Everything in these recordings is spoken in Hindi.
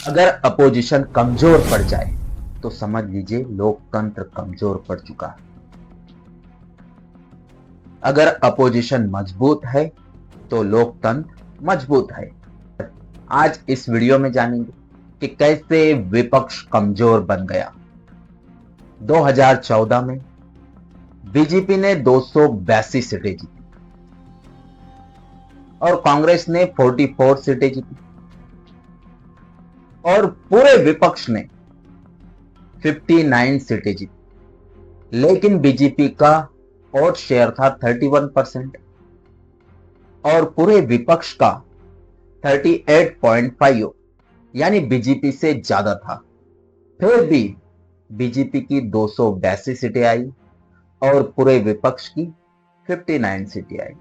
अगर अपोजिशन कमजोर पड़ जाए तो समझ लीजिए लोकतंत्र कमजोर पड़ चुका है। अगर अपोजिशन मजबूत है तो लोकतंत्र मजबूत है। आज इस वीडियो में जानेंगे कि कैसे विपक्ष कमजोर बन गया। 2014 में बीजेपी ने 282 सीटें जीती और कांग्रेस ने 44 सीटें जीती और पूरे विपक्ष ने 59 सीटें जीती। लेकिन बीजेपी का वोट शेयर था 31% और पूरे विपक्ष का 38.5, यानी बीजेपी से ज्यादा था। फिर भी बीजेपी की 282 सीटें आई और पूरे विपक्ष की 59 सीटें आई।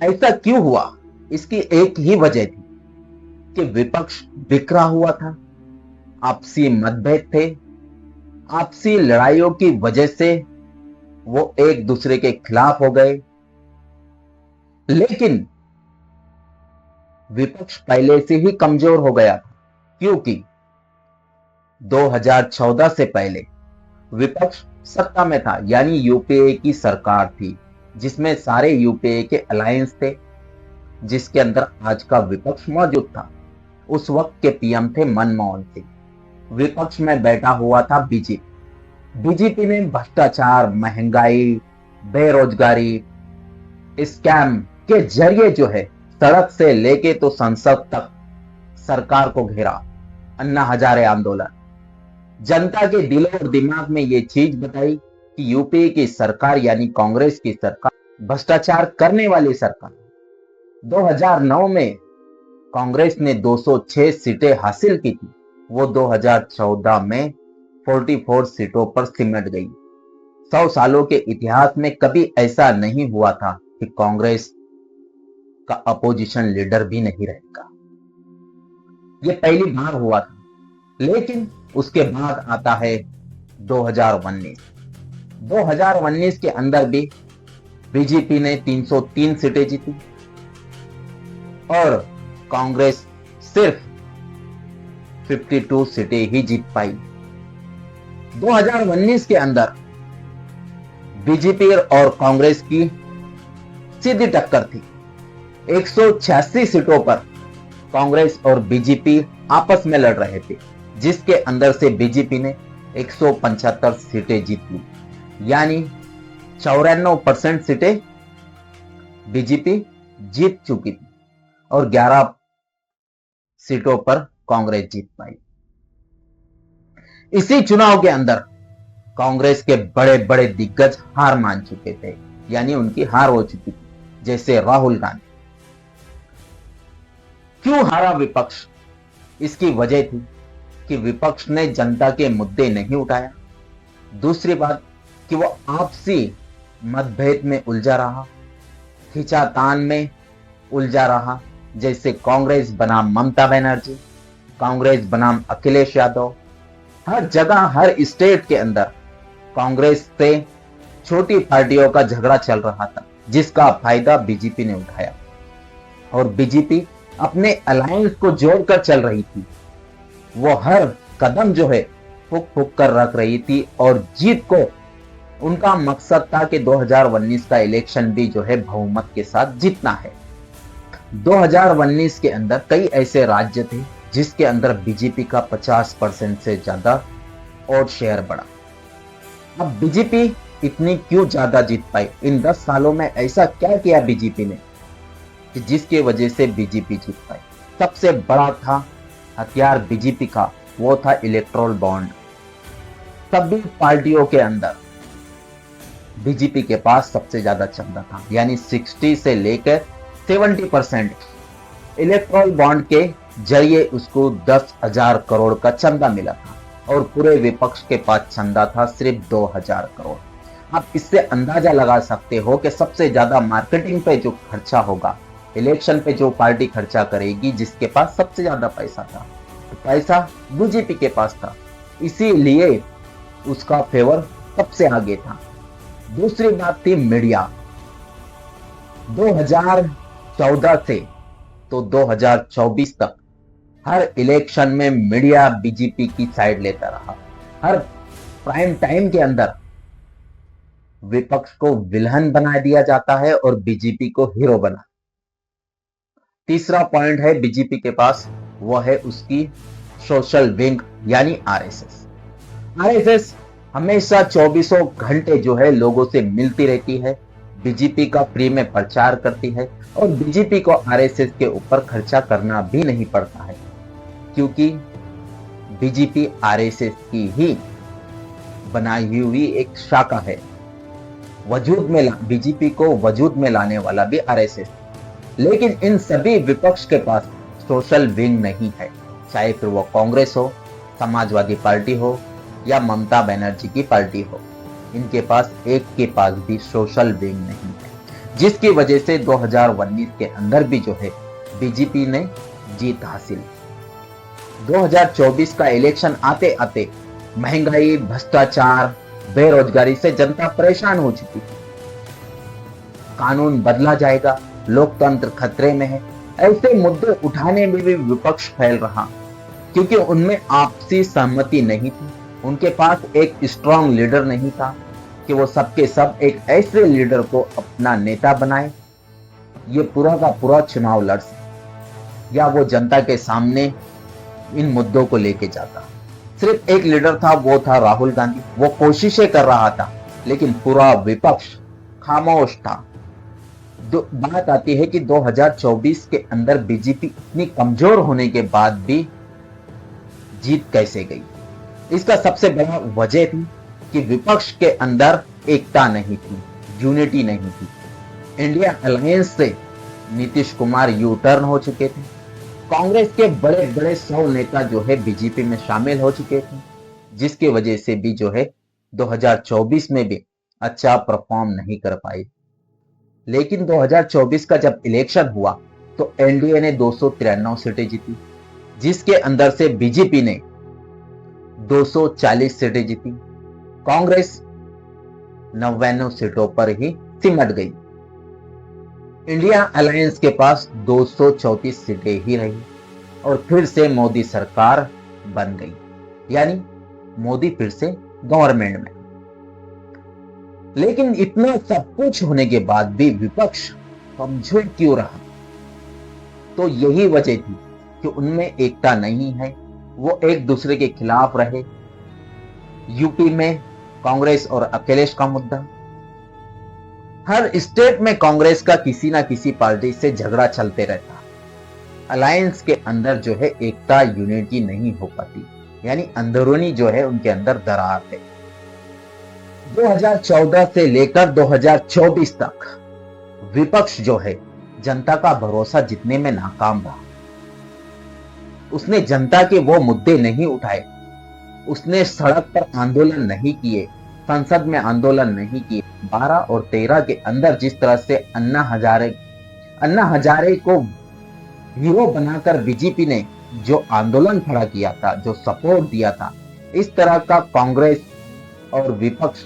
ऐसा क्यों हुआ? इसकी एक ही वजह थी कि विपक्ष बिखरा हुआ था, आपसी मतभेद थे, आपसी लड़ाइयों की वजह से वो एक दूसरे के खिलाफ हो गए। लेकिन विपक्ष पहले से ही कमजोर हो गया था, क्योंकि 2014 से पहले विपक्ष सत्ता में था, यानी यूपीए की सरकार थी जिसमें सारे यूपीए के अलायंस थे, जिसके अंदर आज का विपक्ष मौजूद था। उस वक्त के पीएम थे मनमोहन सिंह। विपक्ष में बैठा हुआ था बीजेपी। बीजेपी ने भ्रष्टाचार, महंगाई, बेरोजगारी, स्कैम के जरिए जो है सड़क से लेके तो संसद तक सरकार को घेरा। अन्ना हजारे आंदोलन, जनता के दिलों और दिमाग में ये चीज बताई कि यूपीए की सरकार यानी कांग्रेस की सरकार भ्रष्टाचार करने वाली सरकार। 2009 में कांग्रेस ने 206 सीटें हासिल की थी, वो 2014 में 44 सीटों पर सिमट गई। 100 सालों के इतिहास में कभी ऐसा नहीं हुआ था कि कांग्रेस का अपोजिशन लीडर भी नहीं रहेगा। ये पहली बार हुआ था। लेकिन उसके बाद आता है 2019। 2019 के अंदर भी बीजेपी ने 303 सीटें जीती और कांग्रेस सिर्फ 52 सीटें ही जीत पाई। 2019 के अंदर बीजेपी और कांग्रेस की सीधी टक्कर थी। 186 सीटों पर कांग्रेस और बीजेपी आपस में लड़ रहे थे, जिसके अंदर से बीजेपी ने 175 सीटें जीत ली, यानी 94% सीटें बीजेपी जीत चुकी थी और 11 सीटों पर कांग्रेस जीत पाई। इसी चुनाव के अंदर कांग्रेस के बड़े बड़े दिग्गज हार मान चुके थे, यानी उनकी हार हो चुकी थी, जैसे राहुल गांधी। क्यों हारा विपक्ष? इसकी वजह थी कि विपक्ष ने जनता के मुद्दे नहीं उठाया। दूसरी बात कि वो आपसी मतभेद में उलझा रहा, खिंचातान में उलझा रहा। जैसे कांग्रेस बनाम ममता बनर्जी, कांग्रेस बनाम अखिलेश यादव। हर जगह, हर स्टेट के अंदर कांग्रेस से छोटी पार्टियों का झगड़ा चल रहा था, जिसका फायदा बीजेपी ने उठाया और बीजेपी अपने अलायंस को जोड़कर चल रही थी। वो हर कदम जो है फूक फूक कर रख रही थी और जीत को उनका मकसद था कि 2019 का इलेक्शन भी जो है बहुमत के साथ जीतना है। 2019 के अंदर कई ऐसे राज्य थे जिसके अंदर बीजेपी का 50% से ज्यादा वोट शेयर बढ़ा। अब बीजेपी इतनी क्यों ज्यादा जीत पाई? इन 10 सालों में ऐसा क्या किया बीजेपी ने कि जिसकी वजह से बीजेपी जीत पाई? सबसे बड़ा था हथियार बीजेपी का, वो था इलेक्टोरल बॉन्ड। सभी पार्टियों के अंदर बीजेपी के पास सबसे ज्यादा चंदा था, यानी 60 से लेकर 70% इलेक्टोरल बॉन्ड के जरिए उसको 10,000 करोड़ का चंदा मिला था और पूरे विपक्ष के पास चंदा था सिर्फ 2,000 करोड़। आप इससे अंदाजा लगा सकते हो कि सबसे ज्यादा मार्केटिंग पे जो खर्चा होगा, इलेक्शन पे जो पार्टी खर्चा करेगी, जिसके पास सबसे ज्यादा पैसा था, तो पैसा बीजेपी के पास था, इसीलिए उसका फेवर सबसे आगे था। दूसरी बात थी मीडिया। 2014 से तो 2024 तक हर इलेक्शन में मीडिया बीजेपी की साइड लेता रहा। हर प्राइम टाइम के अंदर विपक्ष को विलन बना दिया जाता है और बीजेपी को हीरो बना। तीसरा पॉइंट है बीजेपी के पास, वो है उसकी सोशल विंग यानी आरएसएस। आरएसएस हमेशा 24 घंटे जो है लोगों से मिलती रहती है, बीजेपी का फ्री में प्रचार करती है और बीजेपी को आरएसएस के ऊपर खर्चा करना भी नहीं पड़ता है, क्योंकि बीजेपी आरएसएस की ही बनाई हुई एक शाखा है। बीजेपी को वजूद में लाने वाला भी आरएसएस। लेकिन इन सभी विपक्ष के पास सोशल विंग नहीं है, चाहे फिर वो कांग्रेस हो, समाजवादी पार्टी हो या ममता बनर्जी की पार्टी हो। इनके पास एक के पास भी सोशल विंग नहीं है, जिसकी वजह से 2019 के अंदर भी जो है बीजेपी ने जीत हासिल। 2024 का इलेक्शन आते आते महंगाई, भ्रष्टाचार, बेरोजगारी से जनता परेशान हो चुकी थी। कानून बदला जाएगा, लोकतंत्र खतरे में है, ऐसे मुद्दे उठाने में भी विपक्ष फैल रहा, क्योंकि उनमें आपसी सहमति नहीं थी। उनके पास एक स्ट्रांग लीडर नहीं था कि वो सबके सब एक ऐसे लीडर को अपना नेता बनाए, ये पूरा का पूरा चुनाव लड़ सके या वो जनता के सामने इन मुद्दों को लेके जाता। सिर्फ एक लीडर था, वो था राहुल गांधी। वो कोशिशें कर रहा था, लेकिन पूरा विपक्ष खामोश था। बात आती है कि 2024 के अंदर बीजेपी इतनी कमजोर होने के बाद भी जीत कैसे गई। इसका सबसे बड़ा वजह थी कि विपक्ष के अंदर एकता नहीं थी, यूनिटी नहीं थी। इंडिया अलायंस से नीतीश कुमार यू टर्न हो चुके थे। कांग्रेस के बड़े बड़े 100 नेता जो है बीजेपी में शामिल हो चुके थे, जिसकी वजह से भी जो है 2024 में भी अच्छा परफॉर्म नहीं कर पाए। लेकिन 2024 का जब इलेक्शन हुआ तो एनडीए ने 293 सीटें जीती, जिसके अंदर से बीजेपी ने 240 सीटें जीती। कांग्रेस 99 सीटों पर ही सिमट गई। इंडिया अलायंस के पास 234 सीटें ही रही और फिर से मोदी सरकार बन गई, यानी मोदी फिर से गवर्नमेंट में। लेकिन इतना सब कुछ होने के बाद भी विपक्ष कमजोर क्यों रहा? तो यही वजह थी कि उनमें एकता नहीं है, वो एक दूसरे के खिलाफ रहे। यूपी में कांग्रेस और अखिलेश का मुद्दा, हर स्टेट में कांग्रेस का किसी ना किसी पार्टी से झगड़ा चलते रहता। अलायंस के अंदर जो है एकता, यूनिटी नहीं हो पाती, यानी अंदरूनी जो है उनके अंदर दरार है। 2014 से लेकर 2024 तक विपक्ष जो है जनता का भरोसा जीतने में नाकाम रहा। उसने जनता के वो मुद्दे नहीं उठाए, उसने सड़क पर आंदोलन नहीं किए, संसद में आंदोलन नहीं किए। 12 और 13 के अंदर जिस तरह से अन्ना हजारे को हीरो बनाकर बीजेपी ने जो आंदोलन खड़ा किया था, जो सपोर्ट दिया था, इस तरह का कांग्रेस और विपक्ष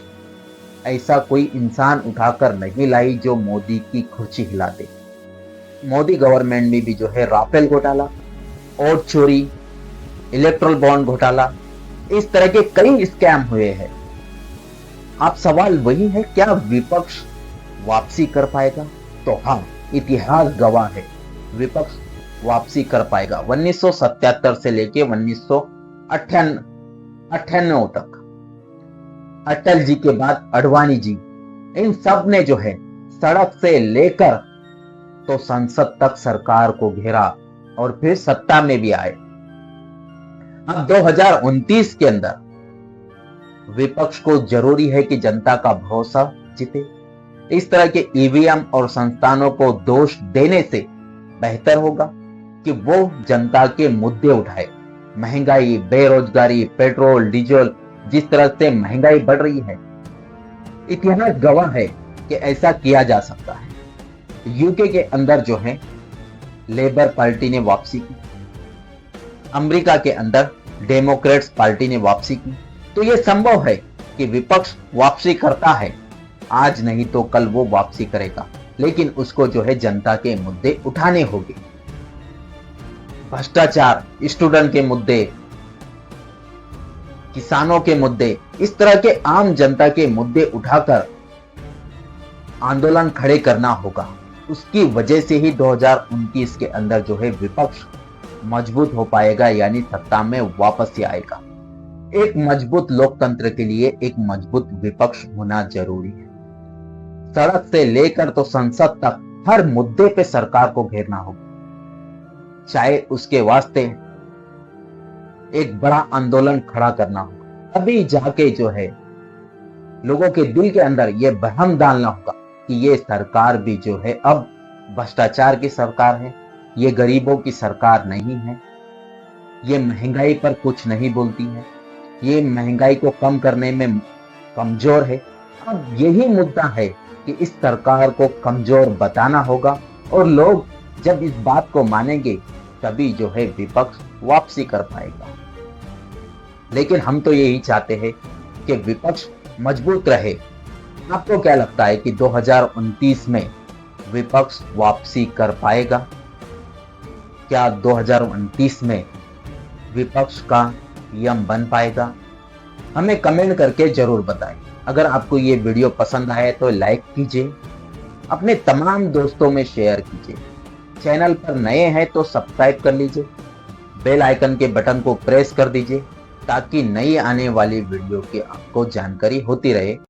ऐसा कोई इंसान उठाकर नहीं लाई जो मोदी की कुर्सी हिला दे। मोदी गवर्नमेंट में भी जो है राफेल घोटाला, वोट चोरी, इलेक्ट्रल बॉन्ड घोटाला, इस तरह के कई स्कैम हुए हैं। अब सवाल वही है, क्या विपक्ष वापसी कर पाएगा? तो हाँ, इतिहास गवाह है, विपक्ष वापसी कर पाएगा। 1977 से लेके 1998 तक अटल जी के बाद अडवाणी जी, इन सब ने जो है सड़क से लेकर तो संसद तक सरकार को घेरा और फिर सत्ता में भी आए। अब 2029 के अंदर विपक्ष को जरूरी है कि जनता का भरोसा जीते। इस तरह के ईवीएम और संस्थानों को दोष देने से बेहतर होगा कि वो जनता के मुद्दे उठाए। महंगाई, बेरोजगारी, पेट्रोल, डीजल, जिस तरह से महंगाई बढ़ रही है, इतिहास गवाह है कि ऐसा किया जा सकता है। यूके के अंदर जो है लेबर पार्टी ने वापसी की, अमेरिका के अंदर डेमोक्रेट्स पार्टी ने वापसी की। तो यह संभव है कि विपक्ष वापसी करता है, आज नहीं तो कल वो वापसी करेगा, लेकिन उसको जो है जनता के मुद्दे उठाने होंगे। भ्रष्टाचार, स्टूडेंट के मुद्दे, किसानों के मुद्दे, इस तरह के आम जनता के मुद्दे उठाकर आंदोलन खड़े करना होगा। उसकी वजह से ही 2029 के अंदर जो है विपक्ष मजबूत हो पाएगा, यानी सत्ता में वापस आएगा। एक मजबूत लोकतंत्र के लिए एक मजबूत विपक्ष होना जरूरी है। सड़क से लेकर तो संसद तक हर मुद्दे पे सरकार को घेरना होगा, चाहे उसके वास्ते एक बड़ा आंदोलन खड़ा करना होगा। तभी जाके जो है लोगों के दिल के अंदर यह भ्रम डालना होगा कि ये सरकार भी जो है अब भ्रष्टाचार की सरकार है, ये गरीबों की सरकार नहीं है, ये महंगाई पर कुछ नहीं बोलती है, ये महंगाई को कम करने में कमजोर है। अब यही मुद्दा है कि इस सरकार को कमजोर बताना होगा, और लोग जब इस बात को मानेंगे तभी जो है विपक्ष वापसी कर पाएगा। लेकिन हम तो यही चाहते हैं कि विपक्ष मजबूत रहे। आपको क्या लगता है कि 2029 में विपक्ष वापसी कर पाएगा? क्या 2029 में विपक्ष का पीएम बन पाएगा? हमें कमेंट करके जरूर बताएं। अगर आपको ये वीडियो पसंद आए तो लाइक कीजिए, अपने तमाम दोस्तों में शेयर कीजिए। चैनल पर नए हैं तो सब्सक्राइब कर लीजिए, बेल आइकन के बटन को प्रेस कर दीजिए ताकि नई आने वाली वीडियो की आपको जानकारी होती रहे।